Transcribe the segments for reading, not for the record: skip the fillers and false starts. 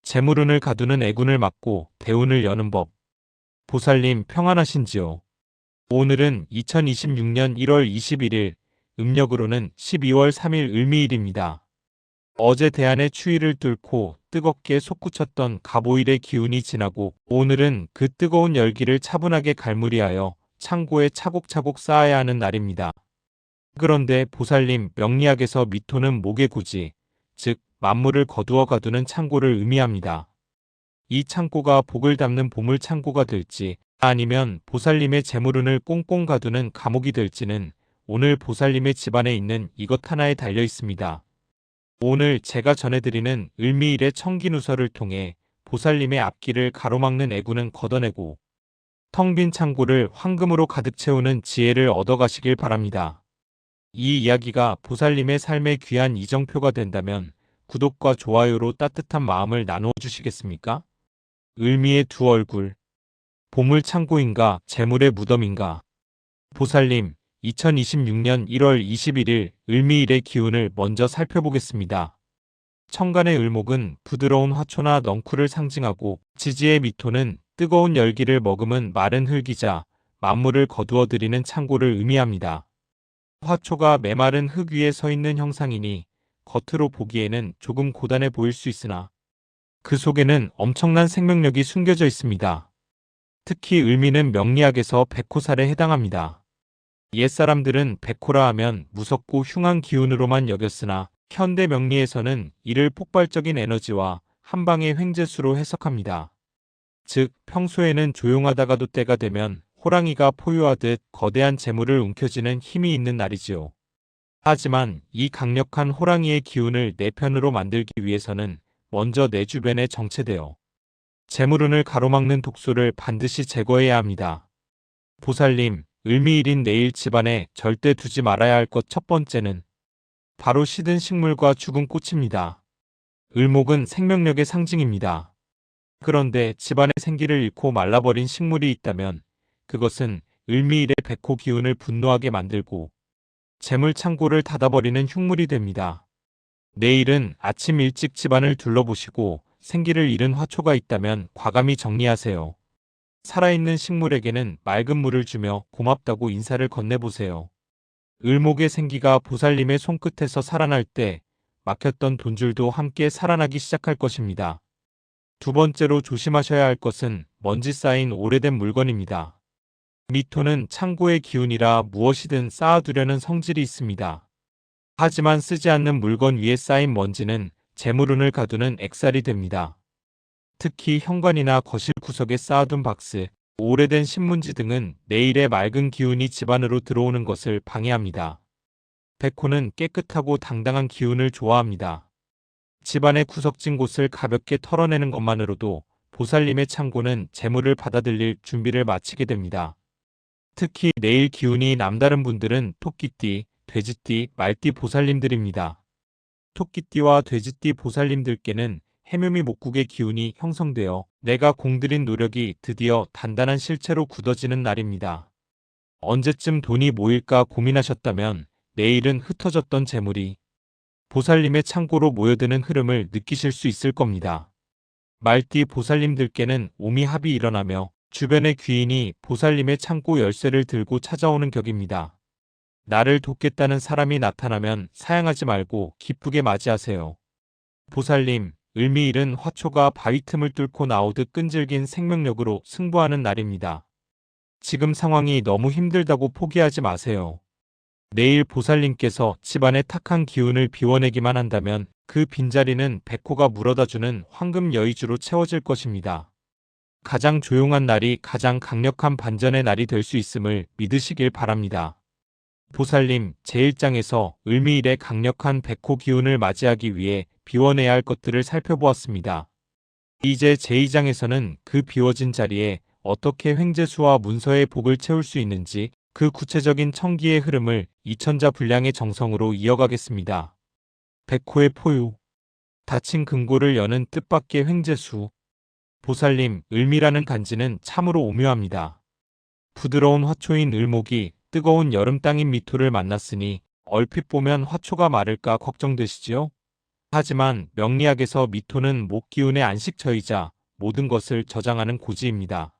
재물운을 가두는 애군을 막고 대운을 여는 법. 보살님 평안하신지요? 오늘은 2026년 1월 21일, 음력으로는 12월 3일 을미일입니다. 어제 대안의 추위를 뚫고 뜨겁게 솟구쳤던 갑오일의 기운이 지나고 오늘은 그 뜨거운 열기를 차분하게 갈무리하여 창고에 차곡차곡 쌓아야 하는 날입니다. 그런데 보살님 명리학에서 미토는 목의 구지, 즉 만물을 거두어 가두는 창고를 의미합니다. 이 창고가 복을 담는 보물 창고가 될지 아니면 보살님의 재물운을 꽁꽁 가두는 감옥이 될지는 오늘 보살님의 집안에 있는 이것 하나에 달려 있습니다. 오늘 제가 전해드리는 을미일의 청기누설을 통해 보살님의 앞길을 가로막는 애군은 걷어내고 텅 빈 창고를 황금으로 가득 채우는 지혜를 얻어가시길 바랍니다. 이 이야기가 보살님의 삶의 귀한 이정표가 된다면 구독과 좋아요로 따뜻한 마음을 나누어 주시겠습니까? 을미의 두 얼굴. 보물 창고인가 재물의 무덤인가. 보살님 2026년 1월 21일 을미일의 기운을 먼저 살펴보겠습니다. 천간의 을목은 부드러운 화초나 넝쿨을 상징하고 지지의 미토는 뜨거운 열기를 머금은 마른 흙이자 만물을 거두어들이는 창고를 의미합니다. 화초가 메마른 흙 위에 서 있는 형상이니 겉으로 보기에는 조금 고단해 보일 수 있으나 그 속에는 엄청난 생명력이 숨겨져 있습니다. 특히 을미는 명리학에서 백호살에 해당합니다. 옛사람들은 백호라 하면 무섭고 흉한 기운으로만 여겼으나 현대 명리에서는 이를 폭발적인 에너지와 한방의 횡재수로 해석합니다. 즉 평소에는 조용하다가도 때가 되면 호랑이가 포효하듯 거대한 재물을 움켜쥐는 힘이 있는 날이지요. 하지만 이 강력한 호랑이의 기운을 내 편으로 만들기 위해서는 먼저 내 주변에 정체되어 재물운을 가로막는 독소를 반드시 제거해야 합니다. 보살님, 을미일인 내일 집안에 절대 두지 말아야 할 것 첫 번째는 바로 시든 식물과 죽은 꽃입니다. 을목은 생명력의 상징입니다. 그런데 집안의 생기를 잃고 말라버린 식물이 있다면 그것은 을미일의 백호 기운을 분노하게 만들고 재물 창고를 닫아버리는 흉물이 됩니다. 내일은 아침 일찍 집안을 둘러보시고 생기를 잃은 화초가 있다면 과감히 정리하세요. 살아있는 식물에게는 맑은 물을 주며 고맙다고 인사를 건네보세요. 을목의 생기가 보살님의 손끝에서 살아날 때 막혔던 돈줄도 함께 살아나기 시작할 것입니다. 두 번째로 조심하셔야 할 것은 먼지 쌓인 오래된 물건입니다. 미토는 창고의 기운이라 무엇이든 쌓아두려는 성질이 있습니다. 하지만 쓰지 않는 물건 위에 쌓인 먼지는 재물운을 가두는 액살이 됩니다. 특히 현관이나 거실 구석에 쌓아둔 박스, 오래된 신문지 등은 내일의 맑은 기운이 집 안으로 들어오는 것을 방해합니다. 백호는 깨끗하고 당당한 기운을 좋아합니다. 집안의 구석진 곳을 가볍게 털어내는 것만으로도 보살님의 창고는 재물을 받아들일 준비를 마치게 됩니다. 특히 내일 기운이 남다른 분들은 토끼띠, 돼지띠, 말띠 보살님들입니다. 토끼띠와 돼지띠 보살님들께는 해묘미 목국의 기운이 형성되어 내가 공들인 노력이 드디어 단단한 실체로 굳어지는 날입니다. 언제쯤 돈이 모일까 고민하셨다면 내일은 흩어졌던 재물이 보살님의 창고로 모여드는 흐름을 느끼실 수 있을 겁니다. 말띠 보살님들께는 오미합이 일어나며 주변의 귀인이 보살님의 창고 열쇠를 들고 찾아오는 격입니다. 나를 돕겠다는 사람이 나타나면 사양하지 말고 기쁘게 맞이하세요. 보살님, 을미일은 화초가 바위 틈을 뚫고 나오듯 끈질긴 생명력으로 승부하는 날입니다. 지금 상황이 너무 힘들다고 포기하지 마세요. 내일 보살님께서 집안의 탁한 기운을 비워내기만 한다면 그 빈자리는 백호가 물어다주는 황금 여의주로 채워질 것입니다. 가장 조용한 날이 가장 강력한 반전의 날이 될 수 있음을 믿으시길 바랍니다. 보살님 제1장에서 을미일의 강력한 백호 기운을 맞이하기 위해 비워내야 할 것들을 살펴보았습니다. 이제 제2장에서는 그 비워진 자리에 어떻게 횡재수와 문서의 복을 채울 수 있는지 그 구체적인 청기의 흐름을 이천자불량의 정성으로 이어가겠습니다. 백호의 포유. 닫힌 금고를 여는 뜻밖의 횡재수. 보살님, 을미라는 간지는 참으로 오묘합니다. 부드러운 화초인 을목이 뜨거운 여름 땅인 미토를 만났으니 얼핏 보면 화초가 마를까 걱정되시지요? 하지만 명리학에서 미토는 목 기운의 안식처이자 모든 것을 저장하는 고지입니다.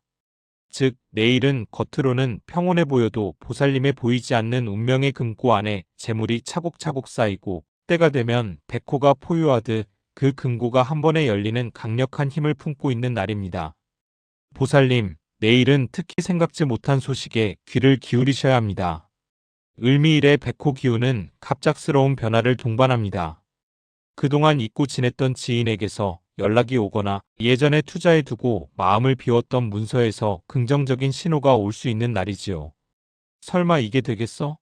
즉, 내일은 겉으로는 평온해 보여도 보살님의 보이지 않는 운명의 금고 안에 재물이 차곡차곡 쌓이고 때가 되면 백호가 포효하듯 그 금고가 한 번에 열리는 강력한 힘을 품고 있는 날입니다. 보살님, 내일은 특히 생각지 못한 소식에 귀를 기울이셔야 합니다. 을미일의 백호 기운은 갑작스러운 변화를 동반합니다. 그동안 잊고 지냈던 지인에게서 연락이 오거나 예전에 투자해두고 마음을 비웠던 문서에서 긍정적인 신호가 올 수 있는 날이지요. 설마 이게 되겠어?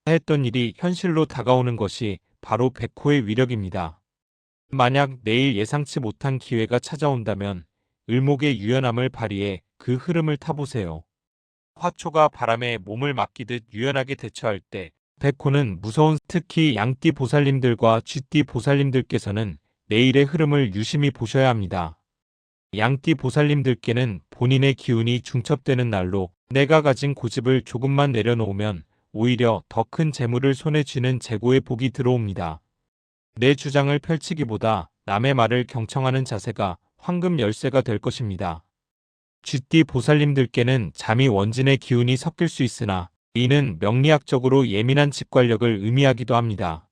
했던 일이 현실로 다가오는 것이 바로 백호의 위력입니다. 만약 내일 예상치 못한 기회가 찾아온다면 을목의 유연함을 발휘해 그 흐름을 타보세요. 화초가 바람에 몸을 맡기듯 유연하게 대처할 때 백호는 무서운, 특히 양띠 보살님들과 쥐띠 보살님들께서는 내일의 흐름을 유심히 보셔야 합니다. 양띠 보살님들께는 본인의 기운이 중첩되는 날로 내가 가진 고집을 조금만 내려놓으면 오히려 더 큰 재물을 손에 쥐는 재고의 복이 들어옵니다. 내 주장을 펼치기보다 남의 말을 경청하는 자세가 황금 열쇠가 될 것입니다. 쥐띠 보살님들께는 잠이 원진의 기운이 섞일 수 있으나 이는 명리학적으로 예민한 직관력을 의미하기도 합니다.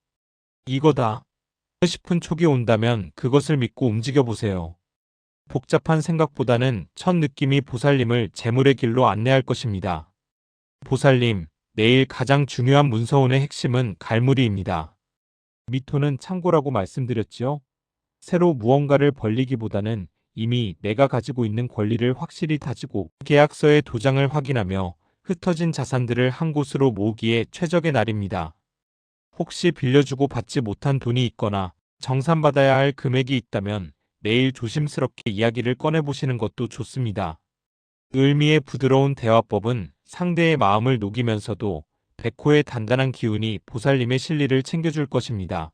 이거다 싶은 촉이 온다면 그것을 믿고 움직여보세요. 복잡한 생각보다는 첫 느낌이 보살님을 재물의 길로 안내할 것입니다. 보살님, 내일 가장 중요한 문서운의 핵심은 갈무리입니다. 미토는 참고라고 말씀드렸죠? 새로 무언가를 벌리기보다는 이미 내가 가지고 있는 권리를 확실히 다지고 계약서의 도장을 확인하며 흩어진 자산들을 한 곳으로 모으기에 최적의 날입니다. 혹시 빌려주고 받지 못한 돈이 있거나 정산받아야 할 금액이 있다면 내일 조심스럽게 이야기를 꺼내보시는 것도 좋습니다. 을미의 부드러운 대화법은 상대의 마음을 녹이면서도 백호의 단단한 기운이 보살님의 실리를 챙겨줄 것입니다.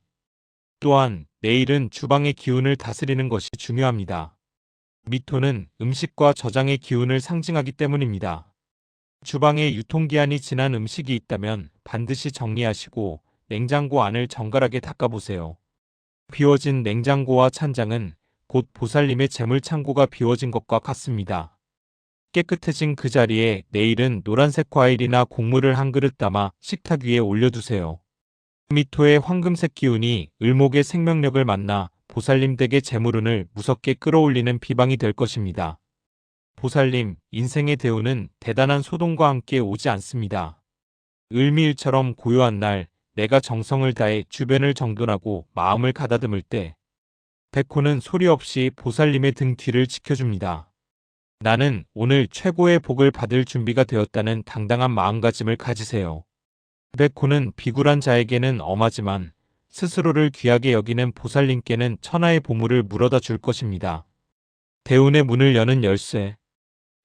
또한 내일은 주방의 기운을 다스리는 것이 중요합니다. 미토는 음식과 저장의 기운을 상징하기 때문입니다. 주방에 유통기한이 지난 음식이 있다면 반드시 정리하시고 냉장고 안을 정갈하게 닦아보세요. 비워진 냉장고와 찬장은 곧 보살님의 재물창고가 비워진 것과 같습니다. 깨끗해진 그 자리에 내일은 노란색 과일이나 곡물을 한 그릇 담아 식탁 위에 올려두세요. 미토의 황금색 기운이 을목의 생명력을 만나 보살님 댁의 재물운을 무섭게 끌어올리는 비방이 될 것입니다. 보살님, 인생의 대우는 대단한 소동과 함께 오지 않습니다. 을미일처럼 고요한 날, 내가 정성을 다해 주변을 정돈하고 마음을 가다듬을 때 백호는 소리 없이 보살님의 등 뒤를 지켜줍니다. 나는 오늘 최고의 복을 받을 준비가 되었다는 당당한 마음가짐을 가지세요. 백호는 비굴한 자에게는 엄하지만 스스로를 귀하게 여기는 보살님께는 천하의 보물을 물어다 줄 것입니다. 대운의 문을 여는 열쇠,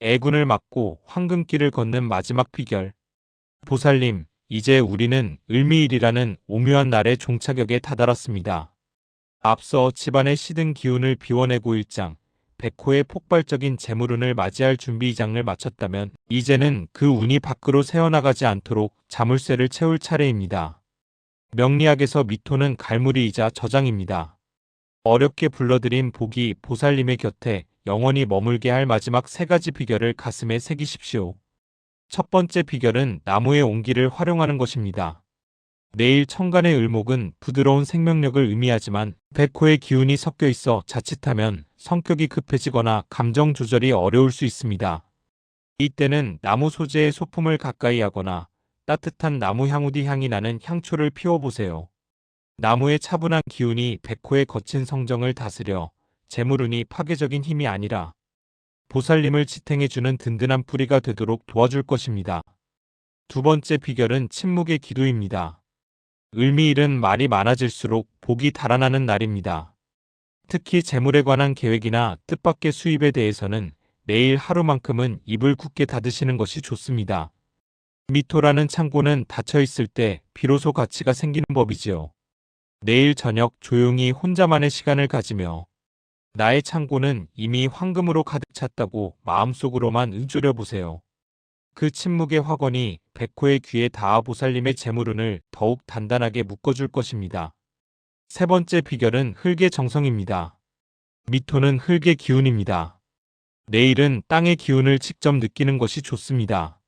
애군을 막고 황금길을 걷는 마지막 비결. 보살님, 이제 우리는 을미일이라는 오묘한 날의 종착역에 다다랐습니다. 앞서 집안의 시든 기운을 비워내고 일장, 백호의 폭발적인 재물운을 맞이할 준비 2장을 마쳤다면 이제는 그 운이 밖으로 새어나가지 않도록 자물쇠를 채울 차례입니다. 명리학에서 미토는 갈무리이자 저장입니다. 어렵게 불러들인 복이 보살님의 곁에 영원히 머물게 할 마지막 3가지 비결을 가슴에 새기십시오. 첫 번째 비결은 나무의 온기를 활용하는 것입니다. 내일 천간의 을목은 부드러운 생명력을 의미하지만 백호의 기운이 섞여 있어 자칫하면 성격이 급해지거나 감정 조절이 어려울 수 있습니다. 이때는 나무 소재의 소품을 가까이 하거나 따뜻한 나무 향우디 향이 나는 향초를 피워보세요. 나무의 차분한 기운이 백호의 거친 성정을 다스려 재물운이 파괴적인 힘이 아니라 보살님을 지탱해주는 든든한 뿌리가 되도록 도와줄 것입니다. 두 번째 비결은 침묵의 기도입니다. 을미일은 말이 많아질수록 복이 달아나는 날입니다. 특히 재물에 관한 계획이나 뜻밖의 수입에 대해서는 내일 하루만큼은 입을 굳게 닫으시는 것이 좋습니다. 미토라는 창고는 닫혀있을 때 비로소 가치가 생기는 법이지요. 내일 저녁 조용히 혼자만의 시간을 가지며 나의 창고는 이미 황금으로 가득 찼다고 마음속으로만 응조려 보세요. 그 침묵의 확언이 백호의 귀에 닿아 보살님의 재물운을 더욱 단단하게 묶어줄 것입니다. 세 번째 비결은 흙의 정성입니다. 미토는 흙의 기운입니다. 내일은 땅의 기운을 직접 느끼는 것이 좋습니다.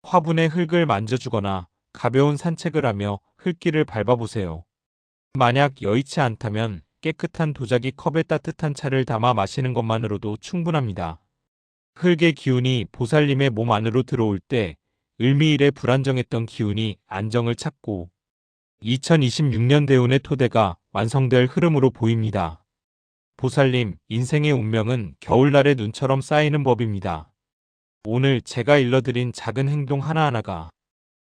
화분에 흙을 만져주거나 가벼운 산책을 하며 흙길을 밟아보세요. 만약 여의치 않다면 깨끗한 도자기 컵에 따뜻한 차를 담아 마시는 것만으로도 충분합니다. 흙의 기운이 보살님의 몸 안으로 들어올 때 을미일의 불안정했던 기운이 안정을 찾고 2026년 대운의 토대가 완성될 흐름으로 보입니다. 보살님, 인생의 운명은 겨울날의 눈처럼 쌓이는 법입니다. 오늘 제가 일러드린 작은 행동 하나하나가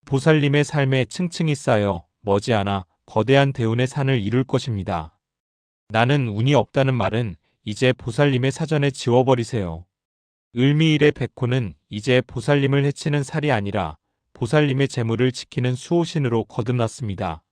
보살님의 삶에 층층이 쌓여 머지않아 거대한 대운의 산을 이룰 것입니다. 나는 운이 없다는 말은 이제 보살님의 사전에 지워버리세요. 을미일의 백호는 이제 보살님을 해치는 살이 아니라 보살님의 재물을 지키는 수호신으로 거듭났습니다.